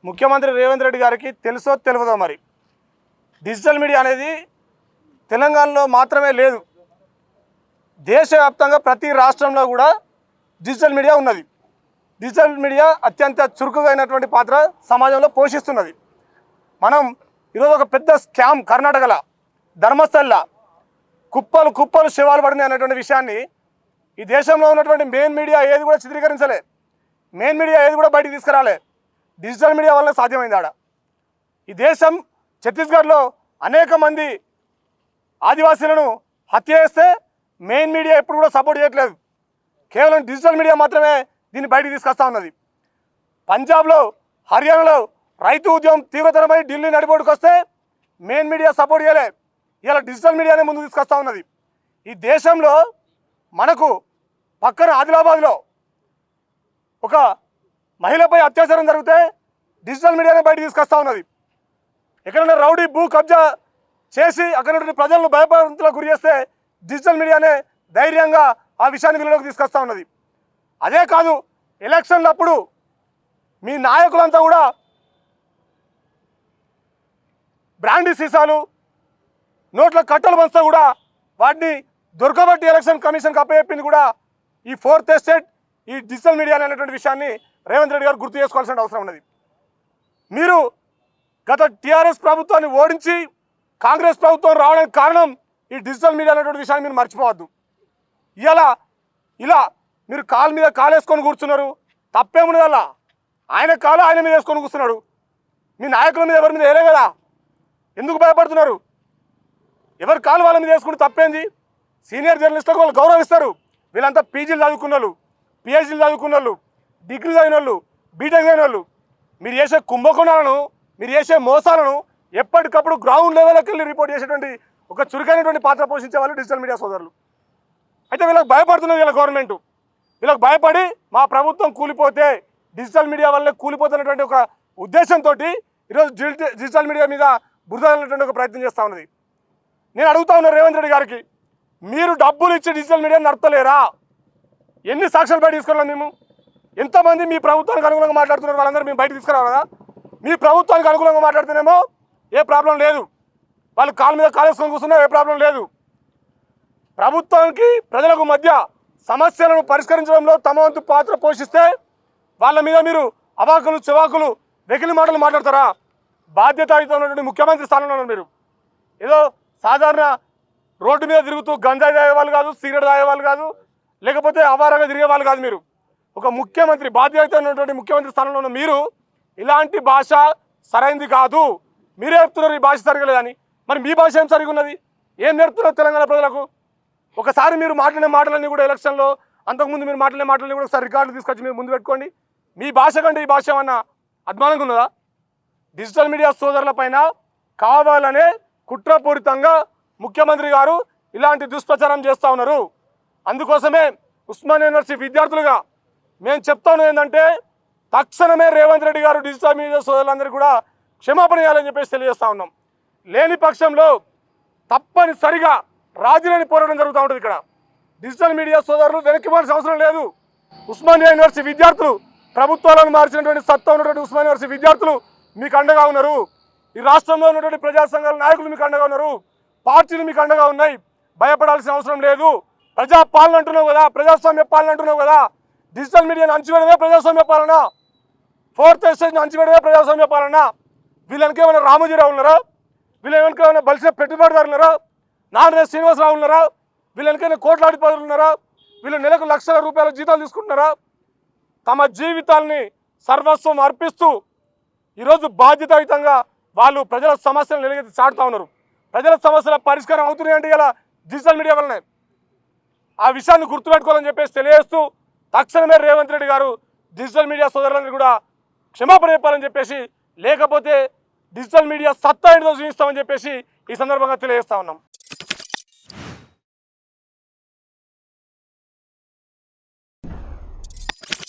ముఖ్యమంత్రి రేవంత్ రెడ్డి గారికి తెలుసో తెలియదో మరి డిజిటల్ మీడియా అనేది తెలంగాణలో మాత్రమే లేదు, దేశవ్యాప్తంగా ప్రతి రాష్ట్రంలో కూడా డిజిటల్ మీడియా ఉన్నది. డిజిటల్ మీడియా అత్యంత చురుకుగా అయినటువంటి పాత్ర సమాజంలో పోషిస్తున్నది. మనం ఈరోజు ఒక పెద్ద స్కామ్ కర్ణాటకలో ధర్మస్థల కుప్పలు కుప్పలు శవాలు పడినాయి అనేటువంటి విషయాన్ని ఈ దేశంలో ఉన్నటువంటి మెయిన్ మీడియా ఏది కూడా చిత్రీకరించలే, మెయిన్ మీడియా ఏది కూడా బయటికి తీసుకురాలే. డిజిటల్ మీడియా వల్ల సాధ్యమైంది. ఆడ ఈ దేశం ఛత్తీస్గఢ్లో అనేక మంది ఆదివాసీలను హత్య చేస్తే మెయిన్ మీడియా ఎప్పుడు కూడా సపోర్ట్ చేయట్లేదు, కేవలం డిజిటల్ మీడియా మాత్రమే దీన్ని బయటికి తీసుకొస్తా ఉన్నది. పంజాబ్లో హర్యానాలో రైతు ఉద్యమం తీవ్రతరమై ఢిల్లీ నడిబొడ్డుకు వస్తే మెయిన్ మీడియా సపోర్ట్ చేయలే, ఇలా డిజిటల్ మీడియానే ముందుకు తీసుకొస్తా ఉన్నది. ఈ దేశంలో మనకు పక్కన ఆదిలాబాద్లో ఒక మహిళపై అత్యాచారం జరిగితే డిజిటల్ మీడియానే బయటకు తీసుకొస్తా ఉన్నది. ఎక్కడైనా రౌడీ భూ కబ్జా చేసి అక్కడ ప్రజలను భయభ్రాంతులకు గురి చేస్తే డిజిటల్ మీడియానే ధైర్యంగా ఆ విషయాన్ని వెలుగులోకి తీసుకొస్తా ఉన్నది. అదే కాదు, ఎలక్షన్లప్పుడు మీ నాయకులంతా కూడా బ్రాండీ సీసాలు నోట్ల కట్టలు పంచుతా కూడా వాటిని దొరకబట్టి ఎలక్షన్ కమిషన్కి అప్పచెప్పింది కూడా ఈ ఫోర్త్ ఎస్టేట్, ఈ డిజిటల్ మీడియా అనేటువంటి విషయాన్ని రేవంత్ రెడ్డి గారు గుర్తు చేసుకోవాల్సిన అవసరం ఉన్నది. మీరు గత టీఆర్ఎస్ ప్రభుత్వాన్ని ఓడించి కాంగ్రెస్ ప్రభుత్వం రావడానికి కారణం ఈ డిజిటల్ మీడియా అనేటువంటి విషయాన్ని మీరు మర్చిపోవద్దు. ఇలా మీరు కాలు మీద కాలు వేసుకొని కూర్చున్నారు, తప్పేమున్నది అలా. ఆయన కాలు ఆయన మీద వేసుకొని కూర్చున్నాడు, మీ నాయకుల మీద ఎవరి మీద వేయలే కదా, ఎందుకు భయపడుతున్నారు? ఎవరి కాలు వాళ్ళ మీద వేసుకుంటే తప్పేంది? సీనియర్ జర్నలిస్టులకు వాళ్ళు గౌరవిస్తారు. వీళ్ళంతా పీజీలు చదువుకున్న వాళ్ళు, పిహెచ్డీలు చదువుకున్న వాళ్ళు, డిగ్రీ చదివిన వాళ్ళు, బీటెక్ చదివిన వాళ్ళు. మీరు చేసే కుంభకోణాలను, మీరు చేసే మోసాలను ఎప్పటికప్పుడు గ్రౌండ్ లెవెల్కి వెళ్ళి రిపోర్ట్ చేసేటువంటి ఒక చురుకైనటువంటి పాత్ర పోషించే వాళ్ళు డిజిటల్ మీడియా సోదరులు. అయితే వీళ్ళకి భయపడుతున్నది వీళ్ళ గవర్నమెంట్. వీళ్ళకి భయపడి మా ప్రభుత్వం కూలిపోతే డిజిటల్ మీడియా వల్లే కూలిపోతున్నటువంటి ఒక ఉద్దేశంతో ఈరోజు డిజిటల్ మీడియా మీద బురదనేటువంటి ఒక ప్రయత్నం చేస్తూ ఉన్నది. నేను అడుగుతా ఉన్నాను రేవంత్ రెడ్డి గారికి, మీరు డబ్బులు ఇచ్చి డిజిటల్ మీడియాని నడపలేరా? ఎన్ని సాక్ష్యాలు బయట తీసుకురావాలి? మేము ఎంతమంది మీ ప్రభుత్వానికి అనుకూలంగా మాట్లాడుతున్నారు, వాళ్ళందరూ మేము బయట తీసుకురావాలి కదా. మీ ప్రభుత్వానికి అనుకూలంగా మాట్లాడితేనేమో ఏ ప్రాబ్లం లేదు, వాళ్ళు కాలు మీద కాలేసుకొని కూర్చున్నా ఏ ప్రాబ్లం లేదు. ప్రభుత్వానికి ప్రజలకు మధ్య సమస్యలను పరిష్కరించడంలో తమ వంతు పాత్ర పోషిస్తే వాళ్ళ మీద మీరు అవాకులు చెవాకులు వెకిలి మాటలు మాట్లాడతారా? బాధ్యతాయుతమైనటువంటి ముఖ్యమంత్రి స్థానంలో ఉన్నారు మీరు. ఏదో సాధారణ రోడ్డు మీద తిరుగుతూ గంజాయి తాగే వాళ్ళు కాదు, సిగరెట్ తాగే వాళ్ళు కాదు, లేకపోతే అవారంగా తిరిగే వాళ్ళు కాదు. మీరు ఒక ముఖ్యమంత్రి, బాధ్యతమైనటువంటి ముఖ్యమంత్రి స్థానంలో ఉన్న మీరు ఇలాంటి భాష సరైనది కాదు. మీరే చెప్తున్నారు ఈ భాష సరిగలేదని. మరి మీ భాష ఏం సరిగా ఉన్నది? ఏం నేర్పుతున్నారు తెలంగాణ ప్రజలకు? ఒకసారి మీరు మాట్లాడిన మాటలన్నీ కూడా ఎలక్షన్లో, అంతకుముందు మీరు మాట్లాడిన మాటలన్నీ కూడా ఒకసారి రికార్డులు తీసుకొచ్చి మీరు ముందు పెట్టుకోండి. మీ భాష కంటే ఈ భాష ఏమన్నా అద్మానంగా ఉన్నదా? డిజిటల్ మీడియా సోదరుల పైన కావాలనే కుట్రపూరితంగా ముఖ్యమంత్రి గారు ఇలాంటి దుష్ప్రచారం చేస్తూ ఉన్నారు. అందుకోసమే ఉస్మానియా యూనివర్సిటీ విద్యార్థులుగా మేము చెప్తా ఉన్నది ఏంటంటే, తక్షణమే రేవంత్ రెడ్డి గారు డిజిటల్ మీడియా సోదరులందరికీ కూడా క్షమాపణ చేయాలని చెప్పేసి తెలియజేస్తూ ఉన్నాం. లేని పక్షంలో తప్పనిసరిగా రాజీలేని పోరాటం జరుగుతూ ఉంటుంది. ఇక్కడ డిజిటల్ మీడియా సోదరులు వెనక్కి పోవాల్సిన అవసరం లేదు. ఉస్మానియా యూనివర్సిటీ విద్యార్థులు, ప్రభుత్వాలను మార్చినటువంటి సత్తా ఉన్నటువంటి ఉస్మానియా యూనివర్సిటీ విద్యార్థులు మీకు అండగా ఉన్నారు. ఈ రాష్ట్రంలో ఉన్నటువంటి ప్రజా సంఘాల నాయకులు మీకు అండగా ఉన్నారు, పార్టీలు మీకు అండగా ఉన్నాయి. భయపడాల్సిన అవసరం లేదు. ప్రజా పాలన అంటున్నావు కదా, ప్రజాస్వామ్య పాలన అంటున్నావు కదా, డిజిటల్ మీడియాను అంచివేయడమే ప్రజాస్వామ్య పాలన, ఫోర్త్ ఎస్టేజ్ని అంచివేయడమే ప్రజాస్వామ్య పాలన. వీళ్ళకి ఏమైనా రామోజీరావు ఉన్నారా? వీళ్ళ ఏమైనా బలిసిన పెట్టుబడిదారులు ఉన్నారా? నారాయణ శ్రీనివాసరావు ఉన్నారా? వీళ్ళకైనా కోట్లాధిపతులు ఉన్నారా? వీళ్ళు నెలకు లక్షల రూపాయల జీతాలు తీసుకుంటున్నారా? తమ జీవితాల్ని సర్వస్వం అర్పిస్తూ ఈరోజు బాధ్యతాయుతంగా వాళ్ళు ప్రజల సమస్యలను నిలగెత్తి చాటుతూ ఉన్నారు. ప్రజల సమస్యల పరిష్కారం అవుతున్నాయంటే ఇలా డిజిటల్ మీడియా వల్లనే. ఆ విషయాన్ని గుర్తుపెట్టుకోవాలని చెప్పేసి తెలియజేస్తూ తక్షణమే రేవంత్ రెడ్డి గారు డిజిటల్ మీడియా సోదరులందరూ కూడా క్షమాపణ చెప్పాలని చెప్పేసి, లేకపోతే డిజిటల్ మీడియా సత్తా ఏంటో చూపిస్తామని చెప్పేసి ఈ సందర్భంగా తెలియజేస్తా ఉన్నాం.